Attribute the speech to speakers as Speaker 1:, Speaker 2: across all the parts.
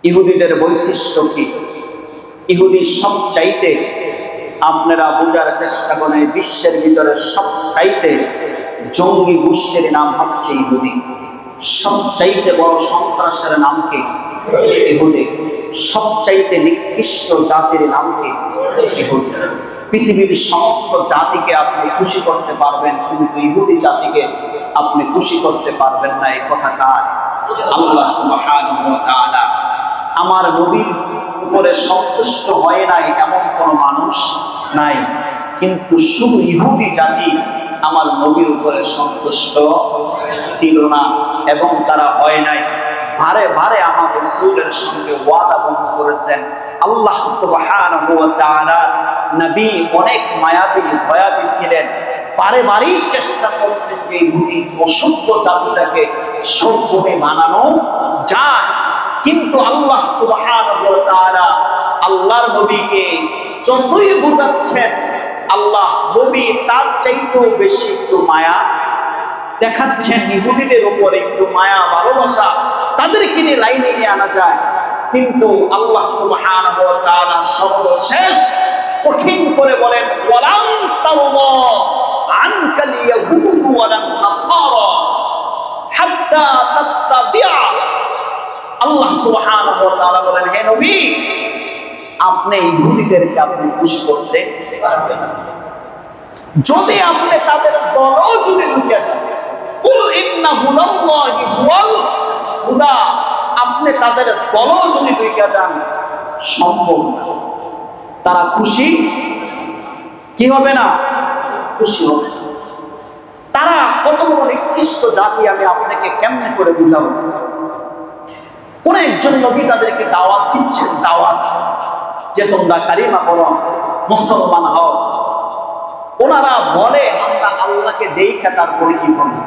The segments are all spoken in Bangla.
Speaker 1: ইহুদিদের বৈশিষ্ট্য কি? ইহুদি সবচাইতে, আপনারা বোঝার চেষ্টা করেন, বিশ্বের ভিতরে সবচাইতে জঙ্গি গোষ্ঠীর নাম হচ্ছে ইহুদি। সবচাইতে বড় সন্ত্রাসের নাম কি? ইহুদি। সবচাইতে নিকৃষ্ট জাতির নাম কি? ইহুদি। পৃথিবীর সমস্ত জাতিকে আপনি খুশি করতে পারবেন, কিন্তু ইহুদি জাতিকে আপনি খুশি করতে পারবেন না। এই কথা কার? আল্লাহ সুবহানাহু ওয়া তাআলা। আমার নবীর উপরে সন্তুষ্ট হয় নাই এমন কোন মানুষ নাই, কিন্তু শুধু ইহুদি জাতি আমার নবীর উপরে সন্তুষ্ট ছিল না, এবং তারা হয় নাই। ভারে ভারে আমার রাসূলের সঙ্গে ওয়াদা ভঙ্গ করেছেন। আল্লাহ সুবহানাহু ওয়া তাআলা নবী অনেক মায়াবী দয়াবী ছিলেন, বারেবারই চেষ্টা করছেন যে ইহুদি অশুদ্ধ জাতিটাকে সভ্যে বানানো যায়, কিন্তু আল্লাহ সুবহানাহু ওয়া তাআলা আল্লাহর নবীকে যতই বোঝাচ্ছেন, আল্লাহ নবী তার চাইতেও বেশি একটু মায়া দেখাচ্ছেন ইহুদিদের উপরে, একটু মায়া ভালোবাসা তাদেরকে নিয়ে লাইনে নিয়ে আনা যায়। কিন্তু আল্লাহ সুবহানাহু ওয়া তাআলা সর্বশেষ কঠিন করে বলেন, ওয়ালান তারদা আনকাল ইয়াহুদু ওয়ালান নাসারা হাত্তা তাত্তাবিআ। আল্লাহ সুবহানাহু ওয়া তাআলা বলেন, হে নবী, আপনি ইহুদিদেরকে আপনি খুশি করতে পারবেন না যদি আপনি তাদের দলও যদি ঢুকে যান। কুল ইন্না হুদাল্লাহি হুয়াল হুদা, আপনি তাদের দলও যদি ঢুকে যান, সম্ভব না। তারা খুশি কি হবে না? খুশি হবে। তারা কত বড় নিকৃষ্ট জাতি আমি আপনাকে কেমনে করে বুঝাবো? কোন একজন নবী তাদেরকে দাওয়াত দিচ্ছেন, দাওয়াত যে তোমরা কালিমা পড়ো, মুসলমান হও। ওনারা বলে আমরা আল্লাহকে দেইখা তারপরে কি করবো?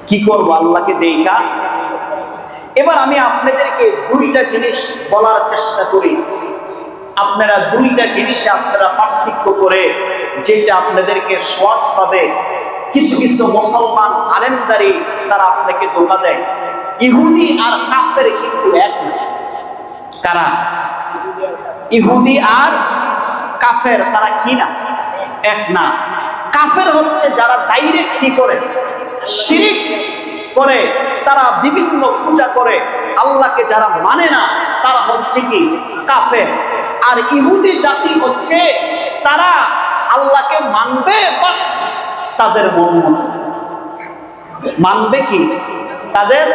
Speaker 1: কি করবো? আল্লাহকে দেইখা। এবার আমি আপনাদেরকে দুইটা জিনিস বলার চেষ্টা করি, আপনারা দুইটা জিনিসে আপনারা পার্থক্য করে যেটা আপনাদেরকে সহজ পাবে। কিছু কিছু মুসলমান আলেমদারি তারা আপনাকে ধোঁকা দেয়। ইহুদি আর কাফের কিন্তু এক না। কারা? ইহুদি আর কাফের তারা কি না? এক না। কাফের হচ্ছে যারা ডাইরেক্ট কি করে? শিরক করে, তারা বিভিন্ন পূজা করে, আল্লাহকে যারা মানে না তারা হচ্ছে কি? কাফের। আর ইহুদি জাতি হচ্ছে তারা আল্লাহকে মানবে, বাট তাদের মন মতো মানবে, কি তাদের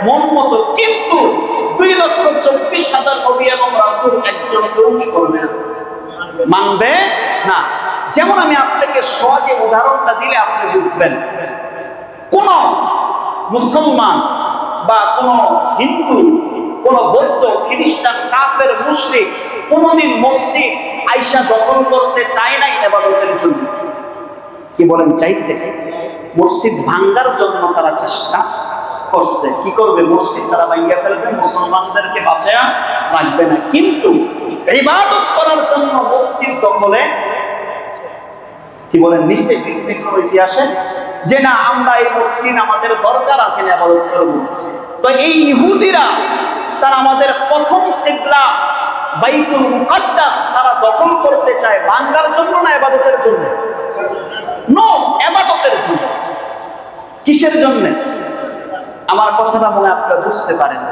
Speaker 1: মন মতো, কিন্তু 2,24,000 নবী এবং রাসূল একজন কেউ কি করবে না? মানবে না। যেমন আমি আপনাকে সহজে উদাহরণটা দিলে আপনি বুঝবেন। কোন মুসলমান বা কোন হিন্দু, কোন বৌদ্ধ, খ্রিস্টান, কাফের, মুশরিক কোনদিন মসজিদ আইসা দখল করতে চায় নাই ইবাদতের জন্য। কি বলেন? চাইছে? মসজিদ ভাঙ্গার জন্য তারা চেষ্টা করছে। কি করবে? মসজিদ তারা ভাঙ্গা ফেলবে, মুসলমানদেরকে বাঁচায়া রাখবে না, কিন্তু ইবাদত করার জন্য মসজিদ দখলে কি বলেন? নিশ্চয় কোনো ইতিহাসে যে না, আমরা এই মসজিদ আমাদের দরকার আছে না, ইবাদত করব। তো এই ইহুদিরা তারা আমাদের প্রথম কিবলা বাইতুল মুকাদ্দাস তারা দখল করতে চায়, ভাঙ্গার জন্য না ইবাদতের জন্য? নো, ইবাদতের জন্য। কিসের জন্য? আমার কথাটা মনে আপনারা বুঝতে পারেন।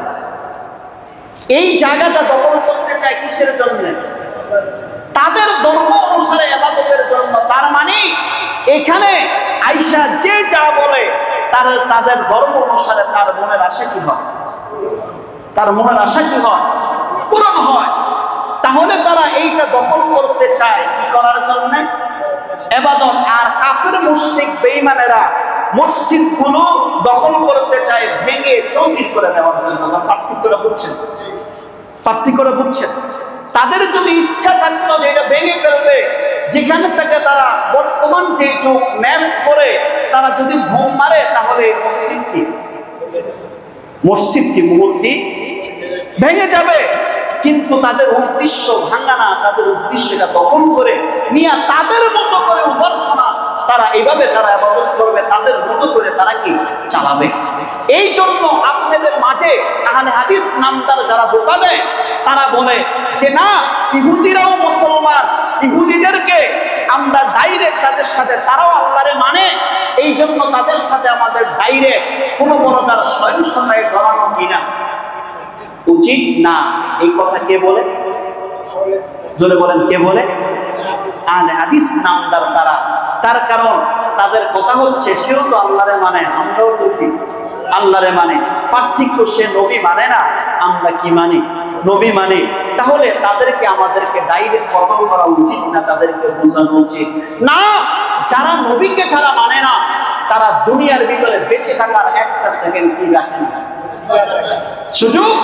Speaker 1: এই জায়গাটা দখল করতে চায় কিসের জন্য? তাদের ধর্ম অনুসারে ইবাদতের জন্য। তার মানে এখানে আয়েশা যে যা বলে তাদের ধর্ম অনুসারে তার মনের আশা কি হয়? তার মনের আশা কি হয়? পূরণ হয়। তাহলে তারা এইটা দখল করতে চায় কি করার জন্য? ইবাদত। আর কাফের মুশরিক বেঈমানেরা মসজিদগুলো দখল করতে চায় ভেঙে চৌচির করে দেওয়ার জন্য। পার্থক্যটা বুঝছেন? পার্থক্যটা বুঝছেন? তাদের যদি ইচ্ছা থাকতো যে এটা ভেঙে ফেলবে, যেখানে থেকে তারা বর্তমান যে যুগ ম্যাচ করে তারা যদি বোম মারে, তাহলে মসজিদ কি মূর্তি ভেঙে যাবে। কিন্তু তাদের উদ্দেশ্য ভাঙা না, তাদের উদ্দেশ্য এটা দখল করে নিয়ে তাদের মতো করে উপাসনা তারা এইভাবে তারা ইবাদত করবে, তাদের মতো করে তারা কি চালাবে। এই জন্য আপনাদের মাঝে আহলে হাদিস নামদার যারা ধোঁকা দেয়, তারা বলে যে না, ইহুদিরাও মুসলমান, ইহুদিদেরকে আমরা ডাইরেক্ট তাদের সাথে, তারাও আল্লাহরে মানে, এই জন্য তাদের সাথে আমাদের ডাইরেক্ট কোনো প্রকার সহিংসতায় জড়ানো কিনা উচিত না। এই কথা কে বলে? জোরে বলেন, কে বলে? আহলে হাদিস নামদার তারা। তার কারণ তাদের কথা হচ্ছে সেও তো আল্লাহরে মানে, আমরাও তো কি আল্লাহরে মানে। পার্থক্য, সে নবী মানে না, আমরা কি মানি? নবী মানি। তাহলে তাদেরকে আমাদেরকে ডাইরেক্ট কতল করা উচিত না, তাদেরকে বোঝানো উচিত না। যারা নবীকে যারা মানে না, তারা দুনিয়ার ভিতরে বেঁচে থাকার একটা সেকেন্ড কি রাখে না সুযোগ।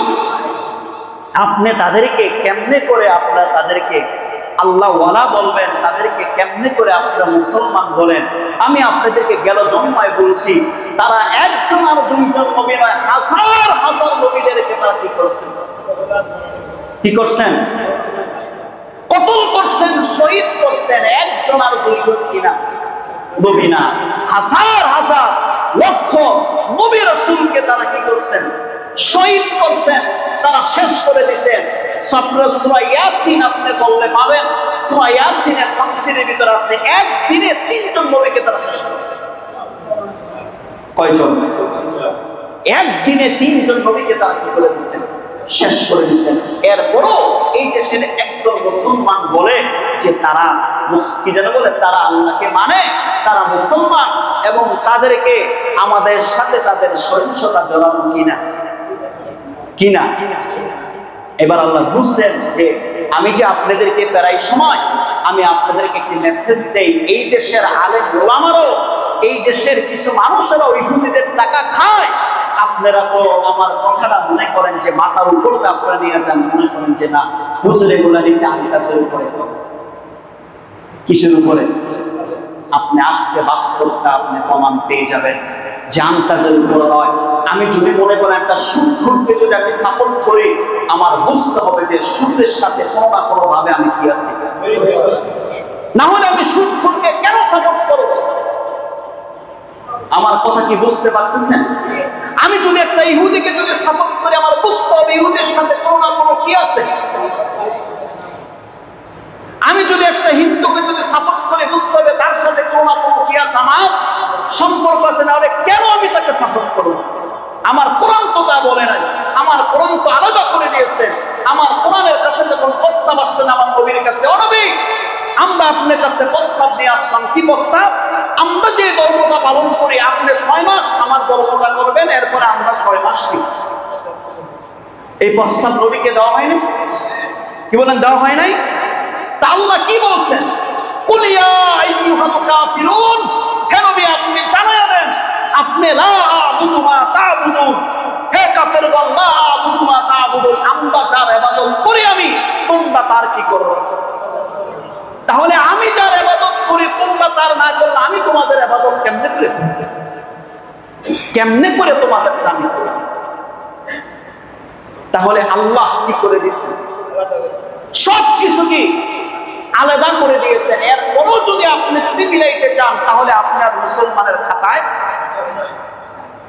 Speaker 1: আপনি তাদেরকে কেমনে করে আপনারা তাদেরকে আল্লাহ ওয়ালা বলবেন, তাদেরকে কেমনে করে আপনারা মুসলমান বলেন? আমি আপনাদেরকে গেল জন্মায় বলছি, তারা একজন আর দুইজন নবী নয়, হাজার হাজার নবীদেরকে তারা কি করছেন? কি করছেন? কতল করছেন, শহীদ করছেন। একজন আর দুইজন কিনা নবী না, হাজার হাজার লক্ষ নবী রাসূলকে তারা কি করছেন? শহীদ করছেন, তারা শেষ করে দিয়েছেন। সূরা ইয়াসিন আপনি বললে পাবেন, সূরা ইয়াসিনের তাফসীরের ভিতরে আছে একদিনে 3 জন নবীকে তারা শেষ করেছে। কয়জন? একদিনে 3 জন নবীকে তারা কি করে দিয়েছেন? শেষ করে দিয়েছেন। এরপরও এই দেশের একদম মুসলমান বলে যে তারা কি যেন বলে, তারা আল্লাহকে মানে, তারা মুসলমান, এবং তাদেরকে আমাদের সাথে তাদের সহিংসতা জড়ানো কিনা কিনা। এবার আল্লাহ বুঝছেন যে আমি যে আপনাদেরকে প্রায় সময় আমি আপনাদেরকে একটি মেসেজ দেই, এই দেশের আলেম ওলামারও, এই দেশের কিছু মানুষেরাও ইহুদিদের টাকা খায়। আপনারা তো আমার কথাটা মনে করেন যে মাথার উপরে আপনারা নিয়ে যান, মনে করেন যে না হুজুর এগুলা নিচে আন্দাজের উপরে। কিসের উপরে? আপনি আজকে বাস্তবতা আপনি প্রমাণ পেয়ে যাবেন যে আন্দাজের উপরে নয়। আমি যদি মনে করেন একটা সুদখোরকে যদি আমি সাপোর্ট করি, আমার বুঝতে হবে যে সুদের সাথে কোনো না কোনো ভাবে আমি কি আছি। না হলে আমি সুদখোরকে কেন সাপোর্ট করব? আমার কথা কি বুঝতে পারতেছেন? আমি যদি একটা ইহুদিকে যদি সাপোর্ট করি, আমার বুঝতে হবে ইহুদির সাথে কোনো না কোনো কি আছে। আমি যদি একটা হিন্দুকে যদি সাপোর্ট করি, বুঝতে হবে তার সাথে কোনো না কোনো কি আছে, আমার সম্পর্ক আছে। না হলে কেন আমি তাকে সাপোর্ট করবো? আমার কোরআন তো তা বলে নাই, আমার কোরআন তো আলাদা করে দিয়েছে। আমার কোরআনের কাছে যখন প্রস্তাব আসলেন আমার নবীর কাছে, ও নবী, আমরা আপনার কাছে প্রস্তাব নিয়ে আসলাম। কি প্রস্তাব? আমরা যে ধর্মটা পালন করি, আপনি 6 মাস আমার ধর্মটা করবেন, এরপরে আমরা 6 মাস কি। এই প্রস্তাব নবীকে দেওয়া হয়নি? কি বলেন, দেওয়া হয় নাই? তা আল্লাহ কি বলছেন? কুল ইয়া আইয়ুহাল কাফিরুন, হে নবী আপনি জানায়া দেন, আপনি লা আ'বুদু মা তা'বুদুন, হে কাফেরগণ, লা আ'বুদু মা তা'বুদুন, আমরা যার ইবাদত করি আমি, তোমরা তার কি করবে? তাহলে আমি যার ইবাদত করি তোমরা তার না করলে আমি তোমাদের ইবাদত কেমনে করে তোমাদের আমি করি? তাহলে আল্লাহ কি করে দিয়েছেন? সব কিছু কি আলাদা করে দিয়েছেন। এরপরও যদি আপনি যদি মিলাইতে চান, তাহলে আপনার মুসলমানের খাতায়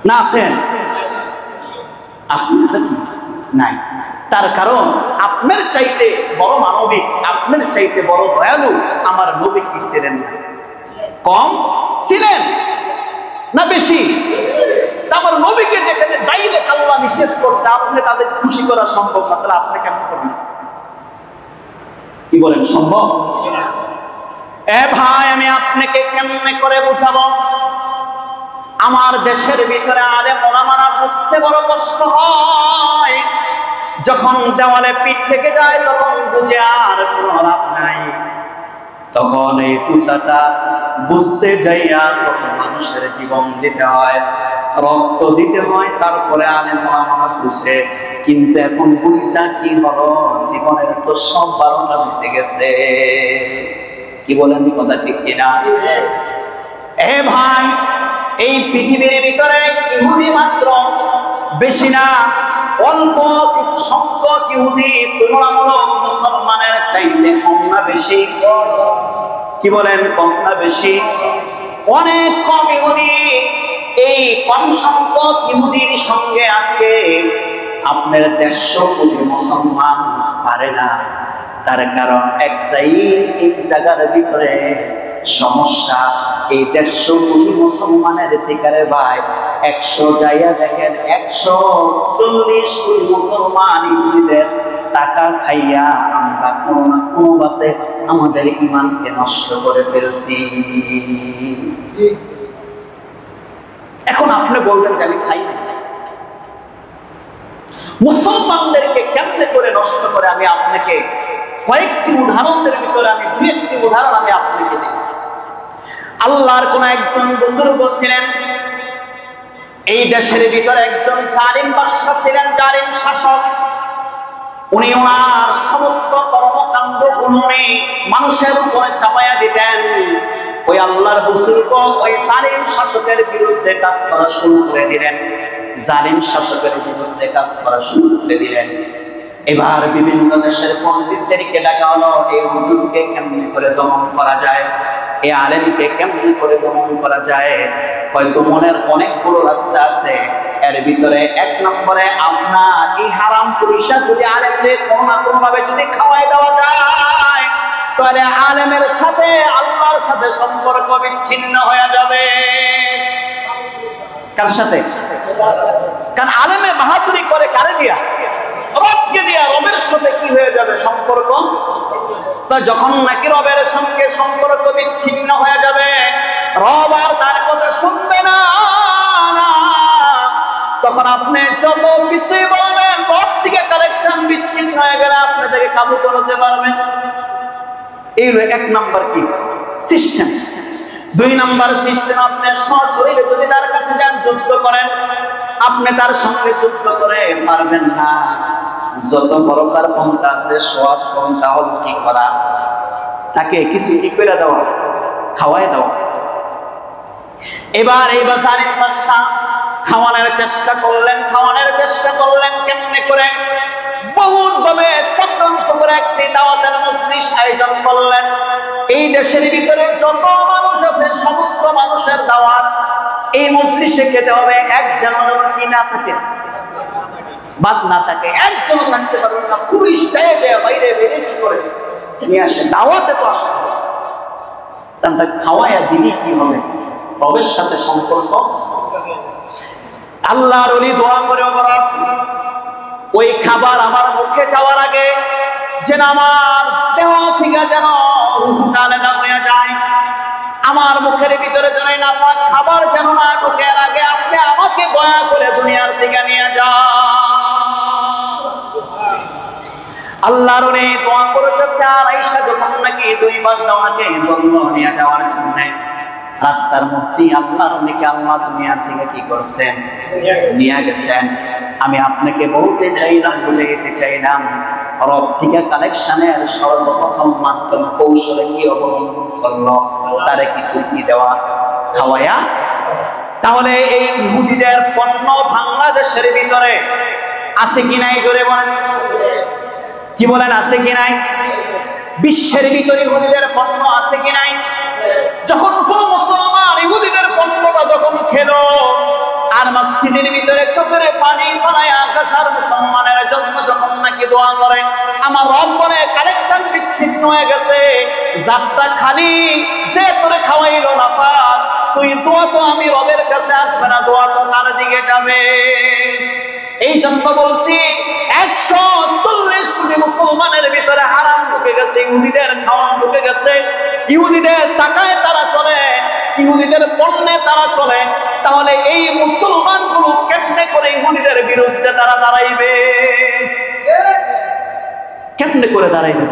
Speaker 1: না আছেন, আপনার কি নাই। তার কারণ আপনার চাইতে বড় মানবিক, আপনার চাইতে বড় দয়ালু আমার নবী কি ছিলেন না? কম ছিলেন না বেশি? আমার নবীকে যেখানে ডাইরেক্ট আল্লাহ নিষেধ করছে, আপনি তাদের খুশি করা সম্ভব না, তাহলে আপনি কেমন করবেন? কি বলেন, সম্ভব? এ ভাই, আমি আপনাকে কেমনে করে বুঝাবো? আমার দেশের ভিতরে আলেম ওলামারা বুঝতে বড় কষ্ট হয়। যখন দেওয়ালে পিঠ থেকে যায় তখন বুঝে আর কোনো লাভ নাই। তখন এই পূজাটা বুঝতে যাইয়া কত মানুষের জীবন দিতে হয়, রক্ত দিতে হয়, তারপরে আলেম ওলামারা বুঝে। কিন্তু এখন বুঝা কি হলো, জীবনের তো সব 12টা বেঁচে গেছে। কি বলেন, কথা ঠিক কিনা? এ ভাই, এই পৃথিবীর ভিতরে ইহুদি মাত্র বেশি না, অল্প কিছু সংখ্যক ইহুদি তুলনামূলক মুসলমানের চাইতে কম না বেশি? কি বলেন, কম না বেশি? অনেক কম ইহুদি এই কম সংখ্যক ইহুদির সঙ্গে আছে আপনার 150 কোটি মুসলমান পারে না। তার কারণ একটাই, এই জায়গার ভিতরে সমস্যা। এই 150 কোটি মুসলমানের ঠিকারে ভাই 100 জায়গা দেখেন 140 কোটি মুসলমান ইহুদিদের টাকা খাইয়া আমরা কোনো না কোনো বাসে আমাদের ঈমানকে নষ্ট করে ফেলছি। এখন আপনি বলবেন যে আমি খাই না, মুসলমানদেরকে কেমনে করে নষ্ট করে আমি আপনাকে কয়েকটি উদাহরণের ভিতরে আমি 2-1টি উদাহরণ আমি আপনাকে দিই। আল্লাহর কোন একজন বুজুর্গ ছিলেন, এই দেশের ভিতরে একজন জালিম বাদশা ছিলেন, জালিম শাসক। উনি ওনার সমস্ত কর্মকাণ্ড গুলো মানুষের উপরে চাপাইয়া দিতেন। ওই আল্লাহর বুজুর্গ ওই জালিম শাসকের বিরুদ্ধে কাজ করা শুরু করে দিলেন, জালিম শাসকের বিরুদ্ধে কাজ করা শুরু করে দিলেন। এবার বিভিন্ন দেশের পণ্ডিতদেরকে ডাকা হলো, এই হুজুরকে কেমনি করে দমন করা যায়, এই আলেমকে কেমনি করে দমন করা যায়। হয়তো মনের অনেকগুলো রাস্তা আছে, এর ভিতরে 1 নম্বরে আপনার এই হারাম পয়সা যদি আলেমদের কোনো না কোনো ভাবে যদি খাওয়াই দেওয়া যায়, তাহলে আলেমের সাথে আল্লাহর সাথে সম্পর্ক বিচ্ছিন্ন হয়ে যাবে। কার সাথে? কারণ আলেমে বাহাদুরি করে কারে দিয়া? রবকে দিয়া। রবের সাথে কি হয়ে যাবে সম্পর্ক? তো যখন নাকি রবের সঙ্গে সম্পর্ক বিচ্ছিন্ন হয়ে যাবে, রব আর তার কথা শুনবে না, তখন আপনি যত কিছুই বলবেন, রব থেকে কালেকশন বিচ্ছিন্ন হয়ে গেলে আপনি তাকে কাবু করতে পারবেন। এই 1 নম্বর কি সিস্টেম। 2 নম্বর সিস্টেম, আপনি সশরীরে যদি তার কাছে যান যুদ্ধ করেন, আপনি তার সঙ্গে যুদ্ধ করে পারবেন না। যত প্রকার পন্থা আছে সহজ পন্থা হল কি করা, তাকে কিছু কি করে দেওয়া, খাওয়াই দেওয়া। এবার এই জালিম বাদশা খাওয়ানোর চেষ্টা করলেন কেমনে করে? বহুত ভাবে চক্রান্ত করে একটি দাওয়াতের মজলিস আয়োজন করলেন। এই দেশের ভিতরে যত মানুষ আছে সমস্ত মানুষের দাওয়াত এই মজলিসে খেতে হবে। একজন কি না থাকে, বাদ না থাকে, একজন থাকতে পারবে না। পুলিশটাই যায় বাইরে বেরিয়ে কি করে নিয়ে আসে, দাওয়াতে তো আসে। তাহলে খাওয়াইয়া দিলে কি হবে? রবের সাথে সম্পর্ক। আল্লাহর ওলি দোয়া করে, ওই খাবার আমার মুখে যাওয়ার আগে যেন আমার দেহ থেকে যেন রূহটা আলাদা হয়ে যায়, আমার মুখের ভিতরে যেন না পাক খাবার যেন না ঢোকে, এর আগে আপনি আমাকে দয়া করে দুনিয়ার থেকে নিয়ে যান। আল্লাহর ওলি দোয়া করতেছে। আর আয়েশা যখন নাকি 2 মাস ওনাকে বলল নিয়ে যাওয়ার জন্য, রাস্তার মধ্যে আল্লাহর ওলিকে আল্লাহ দুনিয়ার থেকে কি করছেন? নিয়ে গেছেন। আমি আপনাকে বলতে চাইলাম, বুঝাইতে চাইলাম, রব থেকে কালেকশনের সর্বপ্রথম মাধ্যম কৌশলে কি অবলম্বন করলো? তারে কিছু কি দেওয়া, খাওয়ায়া। তাহলে এই ইহুদিদের পণ্য বাংলাদেশের ভিতরে আছে কি নাই জোরে বলেন? কি বলেন, আছে কি নাই? বিশ্বের ভিতরে ইহুদিদের পণ্য আছে কি নাই? যখন কোন মুসলমান ইহুদিদের পণ্যটা যখন খেলো আর মসজিদের ভিতরে চোখের পানি বানায়া গাছার মুসলমানের জন্য যখন নাকি দোয়া করে, আমার রব বলে কালেকশন বিচ্ছিন্ন হয়ে গেছে, যাত্রা খালি, যে তোরে খাওয়াইলো না পাক, তুই দোয়া তো আমি রবের কাছে আসবে না, দোয়া তো তার দিকে যাবে। এই জন্য বলছি 140 কোটি মুসলমানের ভিতরে হারাম ঢুকে গেছে, ইহুদিদের খাওয়ান ঢুকে গেছে, ইহুদিদের টাকায় তারা চলে, ইহুদিদের পণ্যে তারা চলে। তাহলে এই মুসলমানগুলো কেমনে করে ইহুদিদের বিরুদ্ধে তারা দাঁড়াইবে? কেমনে করে দাঁড়াইবে?